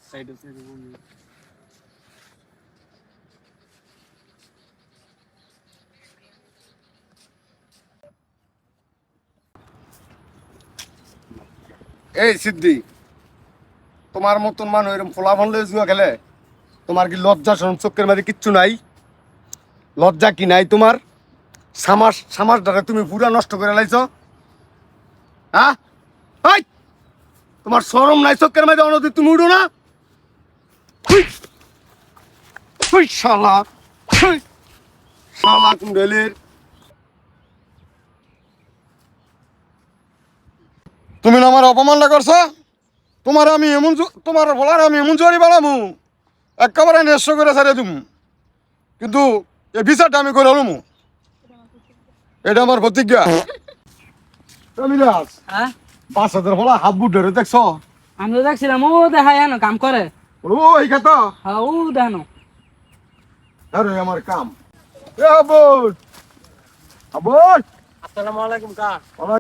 সাইডে এই সিদ্ধি, তোমার মতন মানুষ এরকম ফোলাফান লয়ে জুয়া খেলে? তোমার কি লজ্জা শরম চোখের মাঝে কিচ্ছু নাই? লজ্জা কি নাই তোমার? সামাস দ্বারা তুমি পুরা নষ্ট করে লাইছ। হ্যাঁ, এই তোমার শরম নাই চোখের মাঝে? অনদি তুমি উঠো না? হুই, হুই শালা, হুই শালা কুণ্ডেলের। তুমি না আমার অপমানটা করছো? তোমার আমি এমন তোমার বলার আমি এমন জোয়ারি বাড়ামু, একেবারে নেশ্য করে ছাড়িয়ে তুমি। কিন্তু এই বিচারটা আমি করে হলুম, এটা আমার প্রতিজ্ঞা। হ্যাঁ বাচ্চাদের বলা হাত বুট ধরে দেখছ? আমি তো দেখছিলাম ও দেখায় জানো কাম করে। ও এই কথা। হ্যাঁ ও দেখানো। আরে আমার কাম। এ আবুল, আবুল। আসসালামু আলাইকুম কা।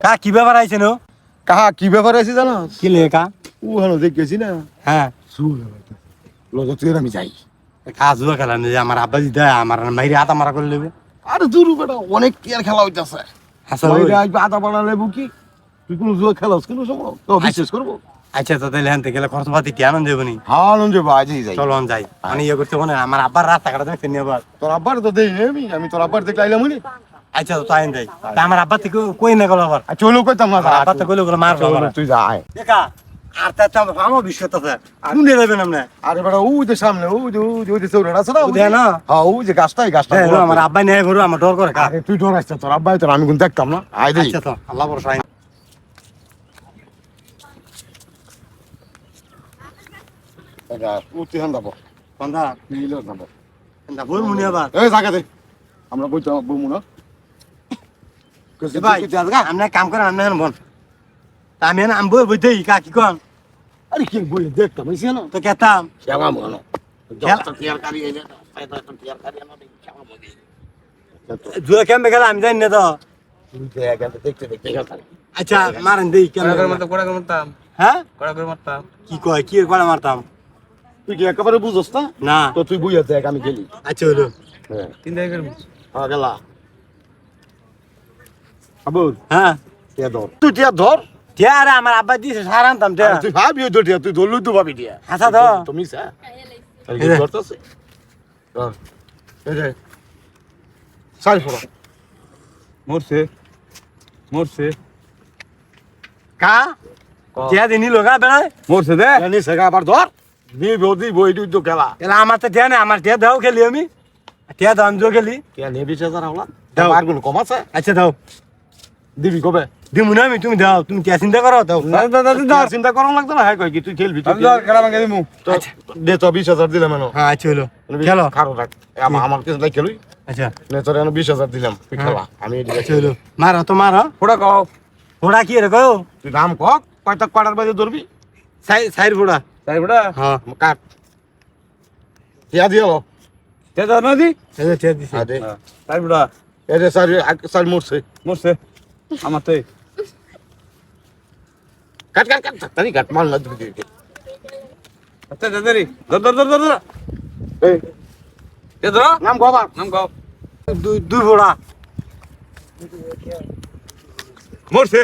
কা কি ব্যাপার আইছে নো? কাহা কি ব্যাপার আছে জানো? কি লে কা? ও হলো দেখেছি না, হ্যাঁ লজা তুই আর আমি যাই। কা জুয়া খেলা যে আমার আব্বা জি দেয় আমার মাইরে হাতা মারা করে লেবে। আরে দূর বেটা, অনেক কেয়ার খেলা হইতেছে। হাসা ওই। আদা বানা লেবু কি তুই কোনো জুয়া খেলাস কিন্তু সময় তো বিশ্বাস করবো? আচ্ছা তো তাহলে হানতে গেলে খরচ পাতি কি আনন্দ দেবনি? হ্যাঁ আনন্দ যাবো, আজই যাই। চলো যাই। আমি ইয়ে করতে মনে আমার আব্বার রাস্তা কাটা দেখতে নিয়ে আবার। তোর আব্বার তো দেই আমি তোর আব্বার দেখলে আইলাম নি। আচ্ছা তো তাই যাই। তা আমার আব্বা থেকে কই না গেল আবার। চলো কইতাম না, আব্বা তো কইলো মার চলো তুই যা আয়। দেখা আর তা তো আমার বিশ্বাস আছে শুনে যাবেন আপনি। আরে বেটা ওই যে সামনে ওই যে চৌরাটা আছে না, দেখ না হ্যাঁ ওই যে গাছটা, এই গাছটা। আমার আব্বা নিয়ে ঘুরো আমার ডর করে কা। আরে তুই ডর আসছে, তোর আব্বাই তোর আমি কিন্তু দেখতাম না। আয় দেই। আচ্ছা তো আল্লাহ ভরসা। তুই হান যাবো কোনটা নিলে যাবো। না বল মুনি আবার। এই জায়গা দে, আমরা বইতাম বমু না। ভাই আমরা কাম করে আমরা বল তা আমি আমি বই বই দেই কা কি কোন আরে কি বই দেখতাম এই না তো কেতাম কেমন মনে জুয়া কেমবে গেল আমি জানি না তো। দেখতে দেখতে আচ্ছা মারেন দেই কেন কোড়া করে মারতাম, হ্যাঁ কোড়া করে মারতাম। কি কয় কি করে মারতাম তুই কি একেবারে বুঝোস না? না। তো তুই বইয়া দেখ, আমি গেলি। আচ্ছা হলো হ্যাঁ 3 টাকা করে। হ্যাঁ গেলা আবুল। হ্যাঁ টিয়া ধর, তুই টিয়া ধর। টিয়া রে আমার আব্বা দিছে সার আনতাম টিয়া। তুই ভাবি ওই তো টিয়া, তুই ধরলুই তো ভাবি টিয়া। হাসা তো তুমি স্যার এই যে। ধরতেছে এই যে সাই ফোড়া মরছে মরছে কা টিয়া দিনি লগা বেড়ায় মরছে দে। জানি সেগা আবার ধর দিব দিব এইটুই তো খেলা। এলা আমার তো টিয়া নেই আমার টিয়া দাও খেলি আমি টিয়া দাও আমি জো খেলি টিয়া নিয়ে 20,000 হলা দাও। আর কোনো কম আছে? আচ্ছা দাও দিবি কবে? দিমু না আমি তুমি দাও তুমি টিয়া চিন্তা করো দাও টিয়া চিন্তা করা লাগতো না। হ্যাঁ কই কি তুই খেলবি? তুই আমি তো খেলা ভাঙে দিমু। তো দে তো 20,000 দিলাম এনো। হ্যাঁ আচ্ছা হলো খেলো খারো রাখ আমার কিছু লাই খেলুই আচ্ছা নে তোর এনো 20,000 দিলাম, তুই খেলা আমি এদিকে আচ্ছা হলো মারো তো মারো কোড়া কও। ফোড়া কি রে কও তুই দাম কক কয়টা কটার বাজে ধরবি সাইর ফোড়া তাই বড়া। হ্যাঁ কাট টিয়া দিও তে দাও না দি। এই যে টিয়া দিছি আদে তাই বড়া। এ রে সারি মরছে। মরছে আমার তো। কাট কাট কাট তাড়াতাড়ি কাট, মাল না দিবি। আচ্ছা দাদারি ধর ধর ধর ধর। এই তে ধর নাম গবা নাম গাও। দুই দুই ফোড়া মরছে।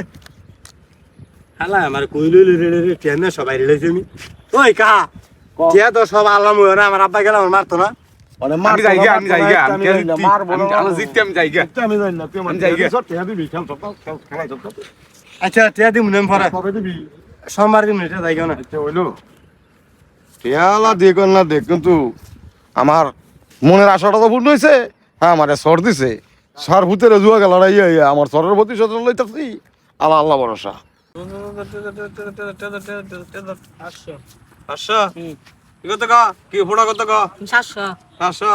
হালা আমার কইলো রে টিয়া না সবাই রেলেছি আমি ওই কা টিয়া তো সব আলাম হই না আমার আব্বা গেল আমার মারতো না মানে আমি যাই গা, আমি যাই গা। আমি মারবো না, আমি জিততে আমি যাই গা। আমি জানি না তুই আমার আমি যাই গে। টিয়া দিবি, খেল তো খেলাই তো আচ্ছা টিয়া দিমু না পরে কবে দিবি? সোমবার দিমু এটা যাই না আচ্ছা হইলো টিয়ালা দেখ না দেখ, কিন্তু আমার মনের আশাটা তো পূর্ণ হয়েছে। হ্যাঁ আমার সর দিছে, সর ভূতের জুয়া গেল আমার সরের প্রতি সচেতন লইতেছি। আল্লাহ আল্লাহ ভরসা। 500 কি কত কা? কি ফোড়া কত কা? 700 500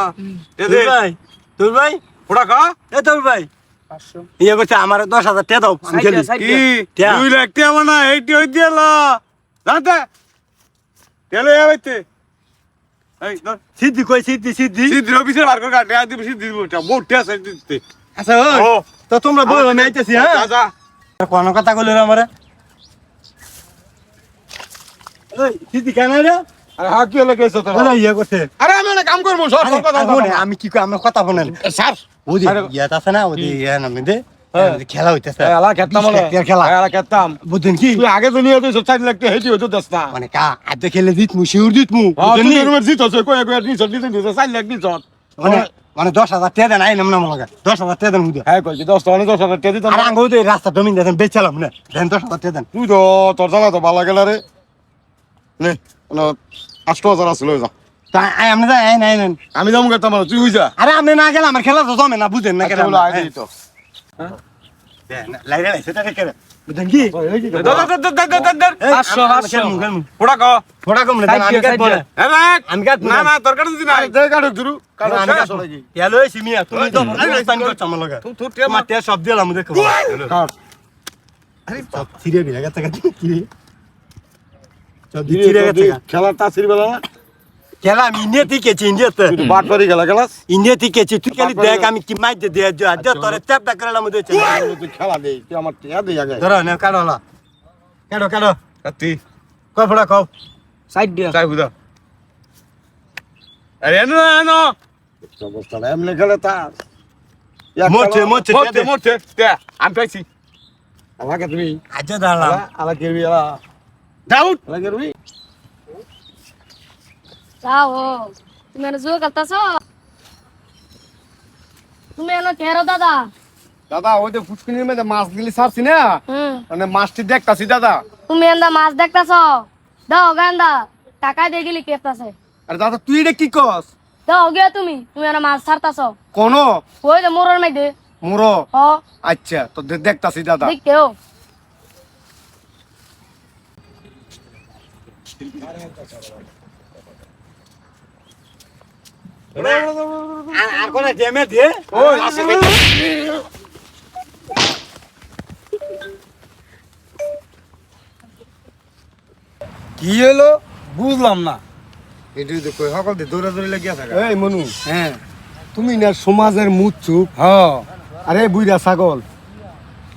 দে তুই দে। ভাই তুই ভাই ফোড়া কা? এ তোর ভাই 500 ইয়ে করছে আমার 10,000 টাকা দাও আমি খেলি কি টিয়া। 2 লাখ টাকা মানে 80 হই দিলা দাদা তেলে আইতে এই ধর সিদ্ধি কই সিদ্ধি সিদ্ধি সিদ্ধি অফিসের বার করে কাটে আদি সিদ্ধি দিবটা মোটা সাইড দিতে আচ্ছা ওই ও তো তোমরা বলো আমি আইতাছি হ্যাঁ যা যা কোন কথা কইলো রে আমারে ওই সিদ্ধি কেন রে আরে হ্যাঁ কি হলো কেছো তোর ওরা ইয়া করছে আরে আমি না কাম করবো সব আরে, কথা আগুনে, আমি কি কই আমার কথা বলেন স্যার ওদি আরে, ইয়াত আছে না ওদি ইয়া নামে দে হ্যাঁ। খেলা হইতেছে এলা খেতাম বিশ লাখ টাকার খেলা এলা খেতাম বুঝছেন কি তুই আগে তো নিয়ে তুই 4 লাখ টাকা হেঁটে হইতো দস না মানে কা আদে খেলে দিত মু শিউর দিত মু হ্যাঁ বুঝছেন তুই নি? রুমের জিত আছে কই কই নিছ দিতে 4 লাখ দিছ মানে মানে 10,000 টাকা দেন আই নাম নাম লাগা 10,000 টাকা দেন হুদে হ্যাঁ কই 10 টাকা 10 টাকা দিতাম আর আঙ্গো দে রাস্তা জমিন দেন বেচালাম না দেন 10,000 টাকা দেন তুই তো তোর জায়গা তো ভালো গেল রে নে 8000 আছে লই যা তা আই আমনে যাই আই নাই নেন আমি যাবো গেতাম তুই হই যা আরে আপনি না গেলে আমার খেলা তো জমে না বুঝেন না কেন বলো আই দিই তো লাইরে লাইছে টাকা কেন বুঝেন কি দর 500 পুরা ক থোড়া কম না আমি কাট বলে আমি কাট না না দরকার দিছি না দে কাটো দুরু কাটো আমি কাট ইয়ালো সিমিয়া তুমি তো পানি করছ আমার লগে তুই তোমার তে সব দিলাম দেখো আরে সব ছিড়ে গেছে টাকা কি সব ছিড়ে গেছে খেলা তাসির বেলা না খেলা আমি ইন্ডিয়া থেকে ইন্ডিয়াতে তুই বাট পারি খেলা খেলাস ইন্ডিয়া থেকে তুই খালি দেখ আমি কি মাইর দে দে তোরে চাপটা করে লাম দিয়েছে তুই খেলা দে তুই আমার টিয়া দে আগে ধরো না কাড়লা কাড়ো কাড়ো তুই কফড়া কফ সাইড দিয়া চাই হুদা আরে এনো এনো অবস্থা এমনি খেলে তা মোচে মোচে মরতে মরতে তে আমি পাইছি আমাকে তুমি আচ্ছা দাঁড়ালাম আলা কেবি আলা দাউদ আলা কেবি যাও তুমি এনে জুয়া খেলতেছ তুমি এনে কেরো দাদা দাদা ওই যে ফুচকুনির মধ্যে মাছ গিলি ছাড়ছি না হুম মানে মাছটি দেখতাছি দাদা তুমি এন্দা মাছ দেখতেছ দাও গান্দা টাকা দিয়ে গেলি কেপতাছে আরে দাদা তুই এটা কি কস দাও গিয়া তুমি তুমি এনে মাছ ছাড়তাছ কোন ওই যে মোরর মাইদে মুরো হ আচ্ছা তো দেখতাছি দাদা দেখতেও আর কোন জেমে দিয়ে ওই আসে কি হলো বুঝলাম না এটু তো কই সকল দি দৌড়া দৌড়ি লাগিয়া থাকে এই মনু হ্যাঁ তুমি না সমাজের মুচুক হ্যাঁ আরে বুইরা ছাগল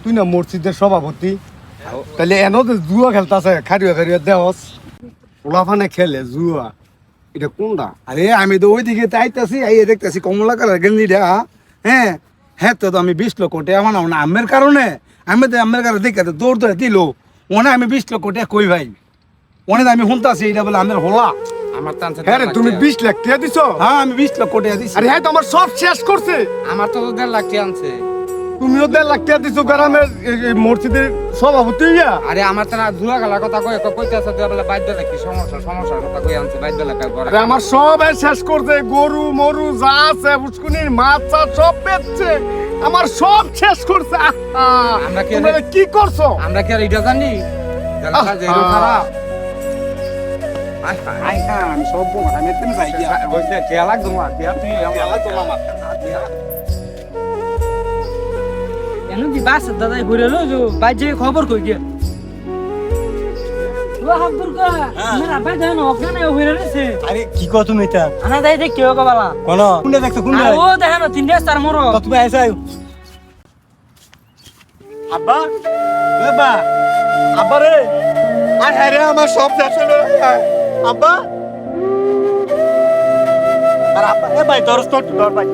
তুই না মসজিদের সভাপতি তাহলে এনো যে জুয়া খেলতাছে খারিয়া খারিয়া দেহস ওলাফানে খেলে জুয়া এটা কোনটা আরে আমি তো ওইদিকে তাইতাছি এই দেখতেছি কমলা কালার গেঞ্জিটা হ্যাঁ হ্যাঁ তো আমি 20 লক্ষ টাকা বানাও না আমের কারণে আমি তো আমের কারণে দেখে তো দৌড় ধরে দিল ওনে আমি 20 লক্ষ টাকা কই ভাই ওনে আমি শুনতাছি এটা বলে আমের হোলা আমার তো আনছে হ্যাঁ রে তুমি 20 লাখ টাকা দিছো হ্যাঁ আমি 20 লক্ষ টাকা দিছি আরে হ্যাঁ তো আমার সব শেষ করছে আমার তো 1.5 লাখ টাকা আনছে তুমিও 1.5 লাখ টাকা দিছো গ্রামের এই মসজিদের সভাপতি হইয়া আরে আমার তো না জুয়া খেলার কথা কইতাছে যে বলে বাইদ বেলা কি সমস্যার কথা কই আনছে বাইদ বেলা কাল আরে আমার সব শেষ করছে গরু মরু যা আছে উস্কুনির মাছ চাছ সব বেচছে আমার সব শেষ করছে আমরা কি তোমরা কি করছো আমরা কি আর এটা জানি খেলাটা যে এরকম খারাপ আই না আমি সব বল আমি তুমি যাই দিয়া বলতে খেলা তোমার দিয়া তুই খেলা তো মামা এনো কি বাস দাদা ঘুরে লো जो বাজে খবর কই গিয়া ও খবর কো মেরা বাই জানো ওখানে হইরে রেছে আরে কি কও তুমি এটা আনা যাই দেখ কেও কবালা কোন কোনটা দেখছো কোনটা আর ও দেখেনো তিনটা স্টার মোর তো তুমি আইছো আব্বা বাবা আব্বা রে আর হ্যাঁ রে আমার সব শেষ হলো আব্বা আর আব্বা এ ভাই দরস তো দর ভাই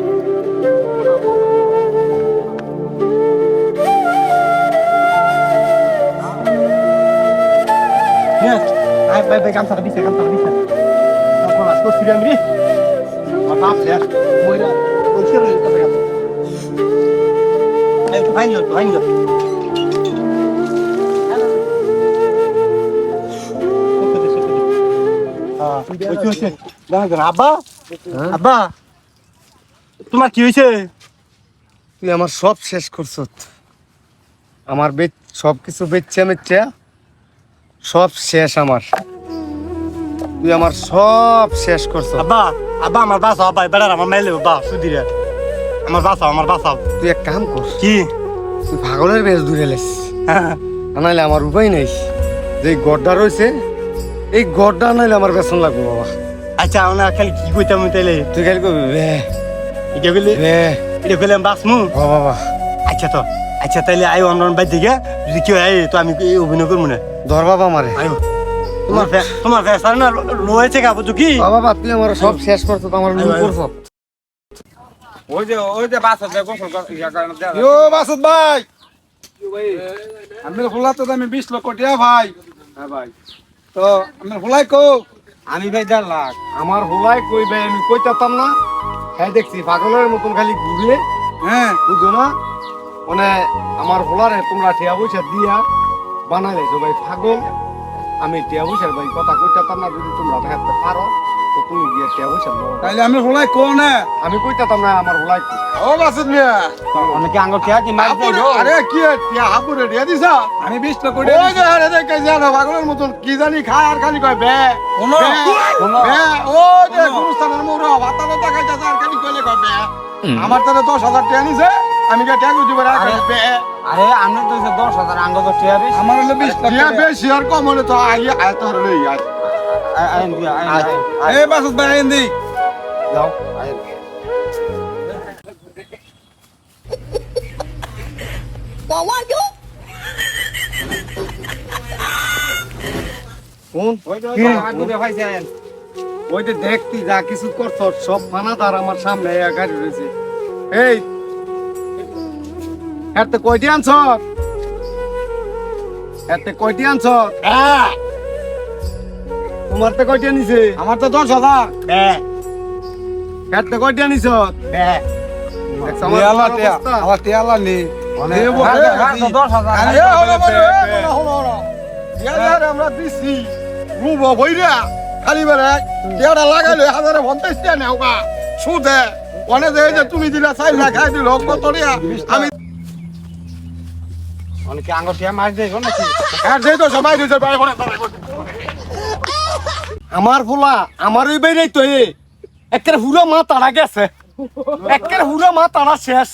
আই ভাই ভাই কাম সারা দিছে তখন আসতো সিরিয়াম রে আর বাপ রে মইরা ওই ছিল তো এই তো ফাইন আব্বা আব্বা তোমার কি হয়েছে তুই আমার সব শেষ করছ আমার সব কিছু বেচছে মেচছে সব শেষ আমার তুই আমার সব শেষ করছ আব্বা আব্বা আমার বাসা আব্বা বেড়ার আমার মাইলে বা সুদিরে আমার বাসা তুই এক কাম কর কি তুই পাগলের বেশ দূরে লেস নাইলে আমার উপায় নেই যে গড্ডা রয়েছে এই গড্ডা নাইলে আমার বেতন লাগবে বাবা আচ্ছা আমরা খালি কি কইতাম তাইলে তুই খালি কবি বে এটা কইলে বে বাসমু ও বাবা আচ্ছা তাইলে আইও আমরা বাইর দিকে যদি কেউ আই তো আমি অভিনয় করবো না ধর বাবা মারে আইও তোমার ফেসার না রয়েছে কা বুঝু কি বাবা তুই আমার সব শেষ করছো তো আমার লুক করছো ওই যে বাস আছে গোসল ইয়া করে না দেয়া ইয়ো বাসুদ ভাই আমের খোলা তো আমি 20 লক্ষ টাকা ভাই হ্যাঁ ভাই তো আমের খোলাই কো আমি ভাই 1.5 লাখ আমার হোলাই কই ভাই আমি কইতাম না হ্যাঁ দেখছি পাগলের মতন খালি ঘুরে হ্যাঁ বুঝো না মানে আমার হোলারে তোমরা টিয়া পয়সা দিয়া বানাইছো ভাই পাগল আমি টিয়া পয়সার ভাই কথা কইতাম না যদি তোমরা ভাবতে পারো তো তুমি গিয়ে টিয়া পয়সা নাও তাইলে আমের খোলাই কো না আমি কইতাম না আমার হোলাই কই ও বাসুদ মিয়া অনেকে আঙ্গুল টিয়া কি মার হাপুরে আরে কি টিয়া হাপুরে দিয়ে দিছা আমি 20 লক্ষ ওই টাকা যে আরে দেখে জানো পাগলের মতন কি জানি খায় আর খালি কয় বে শোনো, শোনো। ও যে গুরুস্থানের মোর ভাতানো দেখাইতেছে আর খালি কইলে কয় বে আমার তারে 10,000 টাকা নিছে আমি কে টাকা দিব আর খালি বে আরে আমি তো 10,000 আঙ্গ তো টিয়া বেশি আমার হলো 20 টিয়া লক্ষ বেশি আর কম হলে তো আয় তোর লই আয় আইন দিয়া আইন এই বাসুদ ভাই এন্দি যাও কোন ওই যে আগুনে ভাইছে আইন ওই যে দেখতি যা কিছু করছ সব মানাদার আমার সামনে গাড়ি রয়েছে এই এতে কয়টি আনছ এতে কয়টি আনছ তোমার তো কয়টি আনিছে আমার তো 10,000 এতে কয়টি আনিছ দেখছো আমার টিয়ালা টিয়া অবস্থা? আমার টিয়ালা নি অনেক এই বলে ভালো, রাখছি। 10,000 আরে এ বলে হলো বলে বে, এ বে। হলো হলো টিয়া আমরা দিছি রুব বইরা খালি বেরে টিয়াটা লাগাইলে হাজারে 50 টাকা নেও গা সুদে অনে যে তুমি দিলা 4 লাখ খাই দিল কত টিয়া আমি অনেকে আঙ্গ টিয়া মার দেই নাকি আর যেই তো সময় দিতে পারে আমার ফুলা আমার ওই বাইরে তো একের হুড়ো মা তারা গেছে একের হুড়ো মা তারা শেষ